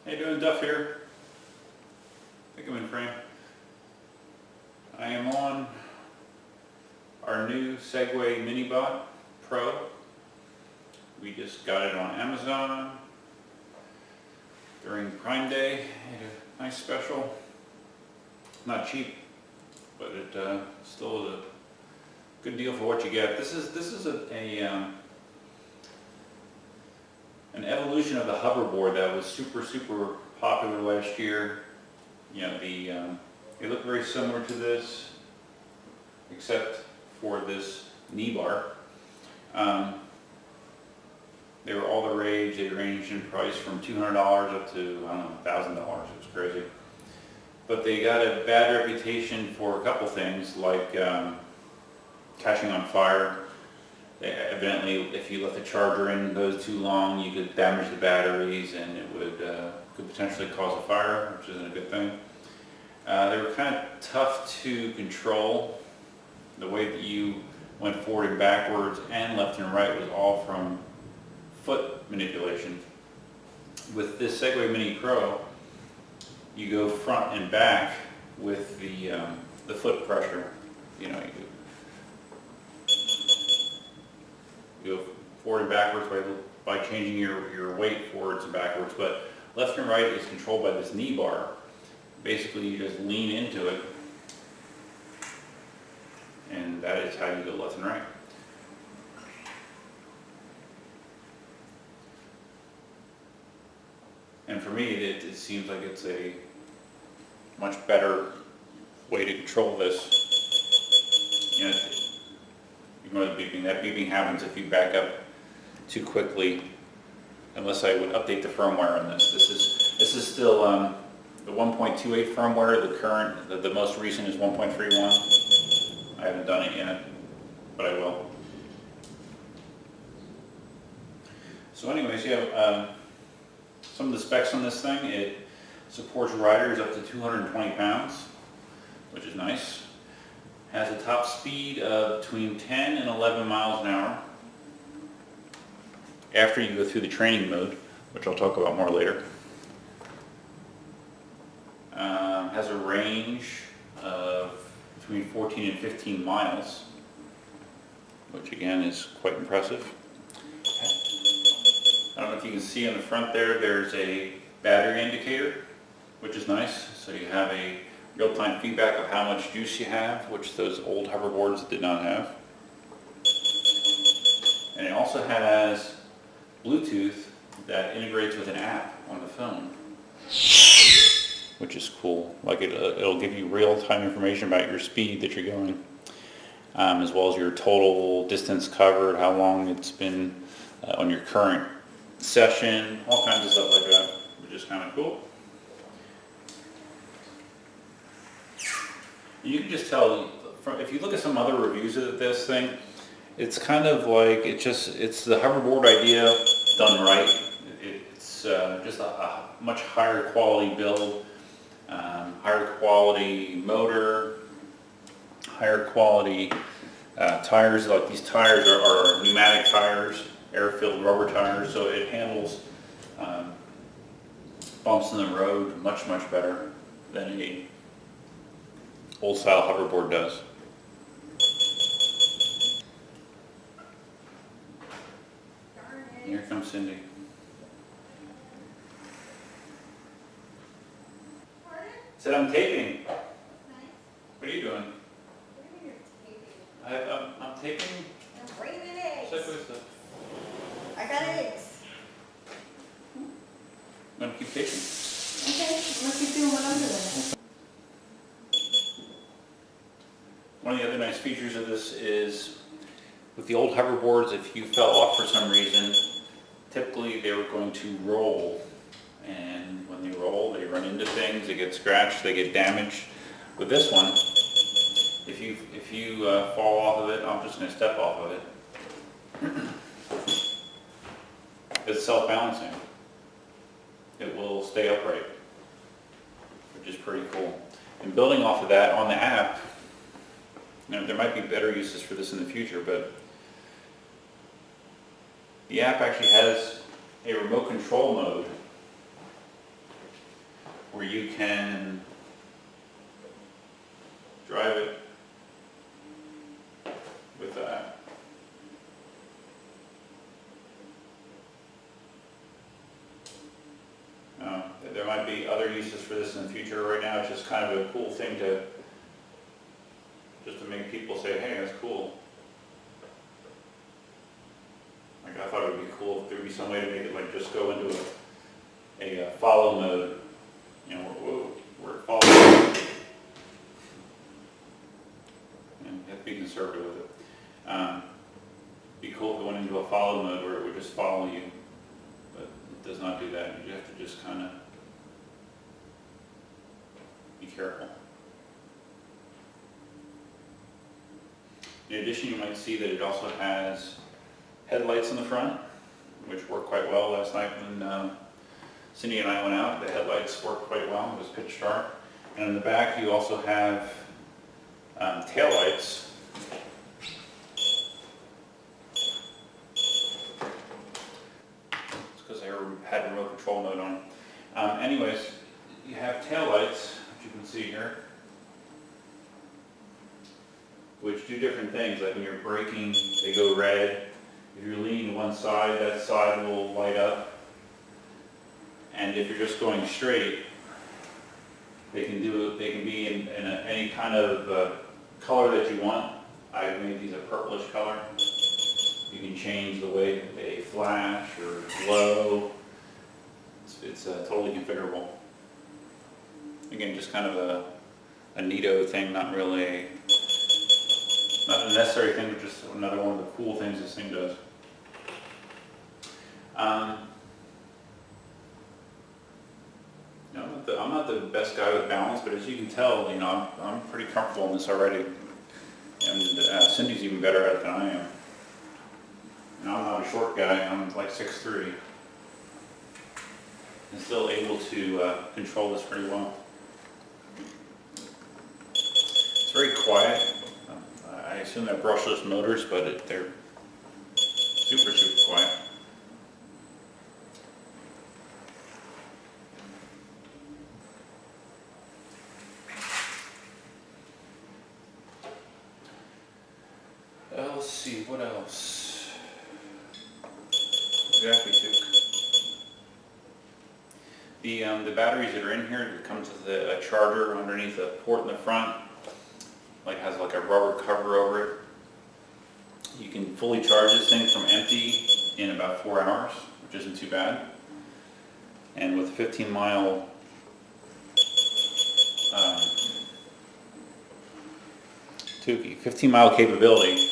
How you doing, Duff here? I think I'm in frame. I am on our new Segway MiniPro. We just got it on Amazon during Prime Day. Had a nice special. Not cheap, but it still is a good deal for what you get. This is an evolution of the hoverboard that was super popular last year. You know, they look very similar to this, except for this knee bar. They were all the rage. They ranged in price from $200 up to, I don't know, $1,000. It was crazy. But they got a bad reputation for a couple things, like catching on fire. Evidently, if you let the charger in those too long, you could damage the batteries, and it would could potentially cause a fire, which isn't a good thing. They were kind of tough to control. The way that you went forward and backwards and left and right was all from foot manipulation. With this Segway MiniPro, you go front and back with the foot pressure. You know, you go forward and backwards by changing your weight forwards and backwards, but left and right is controlled by this knee bar. Basically, you just lean into it, and that is how you go left and right. And for me, it seems like it's a much better way to control this. You know, ignore the beeping. That beeping happens if you back up too quickly, unless I would update the firmware on this. This is still the 1.28 firmware. The most recent is 1.31. I haven't done it yet, but I will. So anyways, yeah, some of the specs on this thing: it supports riders up to 220 pounds, which is nice. Has a top speed of between 10 and 11 miles an hour after you go through the training mode, which I'll talk about more later. Has a range of between 14 and 15 miles, which again is quite impressive. I don't know if you can see on the front there's a battery indicator, which is nice. So you have a real-time feedback of how much juice you have, which those old hoverboards did not have. And it also has Bluetooth that integrates with an app on the phone, which is cool. Like it'll give you real-time information about your speed that you're going, as well as your total distance covered, how long it's been on your current session, all kinds of stuff like that, which is kind of cool. You can just tell, if you look at some other reviews of this thing, it's kind of like, it's the hoverboard idea done right. It's just a much higher quality build, higher quality motor, higher quality tires. Like these tires are pneumatic tires, air-filled rubber tires, so it handles bumps in the road much better than a old style hoverboard does. Here comes Cindy. Pardon? Said I'm taping. Nice. What are you doing? What do you mean you're taping? I'm taping. I'm bringing in eggs. Segway stuff. I got eggs. I'm gonna keep taping. Okay, let's keep doing what I'm doing. One of the other nice features of this is, with the old hoverboards, if you fell off for some reason, typically they were going to roll. And when they roll, they run into things, they get scratched, they get damaged. With this one, if you fall off of it, I'm just going to step off of it. It's self-balancing. It will stay upright, which is pretty cool. And building off of that on the app, you know, there might be better uses for this in the future, but the app actually has a remote control mode where you can drive it with that. There might be other uses for this in the future. Right now, it's just kind of a cool thing to make people say, hey, that's cool. Like, I thought it would be cool if there'd be some way to make it like just go into a follow mode. You know, whoa, where it follows. And you have to be conservative with it. Be cool if it went into a follow mode where it would just follow you, but it does not do that. You have to just kind of be careful. In addition, you might see that it also has headlights in the front, which worked quite well last night when Cindy and I went out. The headlights worked quite well. It was pitch dark. And in the back, you also have taillights. It's because I had remote control mode on. Anyways, you have taillights, which you can see here, which do different things. Like when you're braking, they go red. If you're leaning to one side, that side will light up. And if you're just going straight, they can be in any kind of color that you want. I made these a purplish color. You can change the way they flash or glow. It's totally configurable. Again, just kind of a neato thing, not really not a necessary thing, but just another one of the cool things this thing does. I'm not the best guy with balance, but as you can tell, you know, I'm pretty comfortable in this already. And Cindy's even better at it than I am. And I'm not a short guy, I'm like 6'3". And still able to control this pretty well. It's very quiet. I assume they're brushless motors, but they're super, super quiet. Let's see, what else? Exactly, too. The batteries that are in here, it comes with a charger underneath a port in the front. Like has like a rubber cover over it. You can fully charge this thing from empty in about 4 hours, which isn't too bad. And with 15-mile Tukey, 15-mile capability,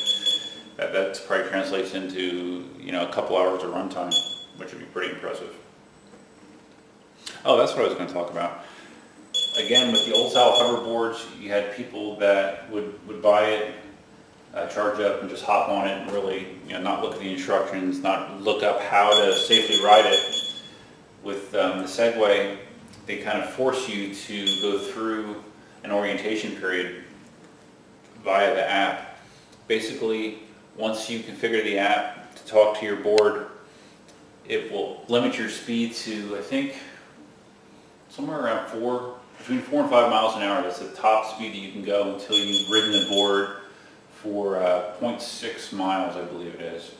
that probably translates into, you know, a couple hours of runtime, which would be pretty impressive. Oh, that's what I was going to talk about. Again, with the old style hoverboards, you had people that would buy it, charge up, and just hop on it and really, you know, not look at the instructions, not look up how to safely ride it. With the Segway, they kind of force you to go through an orientation period via the app. Basically, once you configure the app to talk to your board, it will limit your speed to, I think, somewhere around between 4 and 5 miles an hour. That's the top speed that you can go until you've ridden the board for 0.6 miles, I believe it is.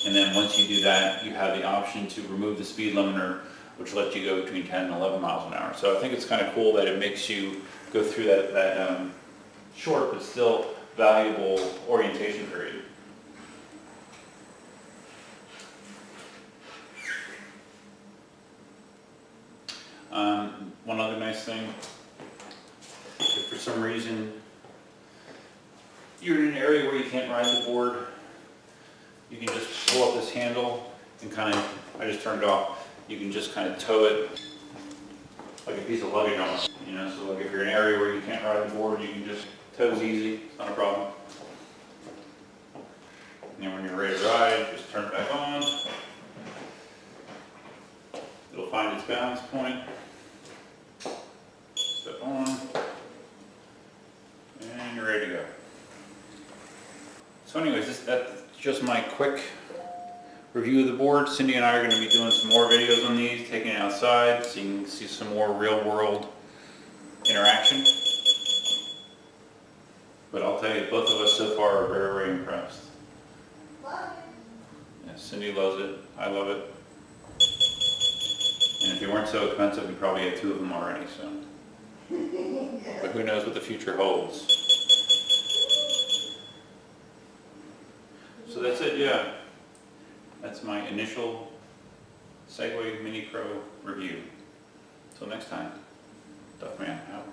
And then once you do that, you have the option to remove the speed limiter, which lets you go between 10 and 11 miles an hour. So I think it's kind of cool that it makes you go through that short but still valuable orientation period. One other nice thing, if for some reason you're in an area where you can't ride the board, you can just pull up this handle and kind of, I just turned it off, you can just kind of tow it like a piece of luggage almost, you know, so like if you're in an area where you can't ride the board, you can just, tow's easy, it's not a problem. And then when you're ready to ride, just turn it back on. It'll find its balance point. Step on. And you're ready to go. So anyways, that's just my quick review of the board. Cindy and I are going to be doing some more videos on these, taking it out outside so you can see some more real world interaction. But I'll tell you, both of us so far are very, very impressed. Love Yeah, Cindy loves it, I love it. And if they weren't so expensive, we probably had 2 of them already, so. it. But who knows what the future holds. So that's it, yeah. That's my initial Segway MiniPro review. Till next time, Duffman out.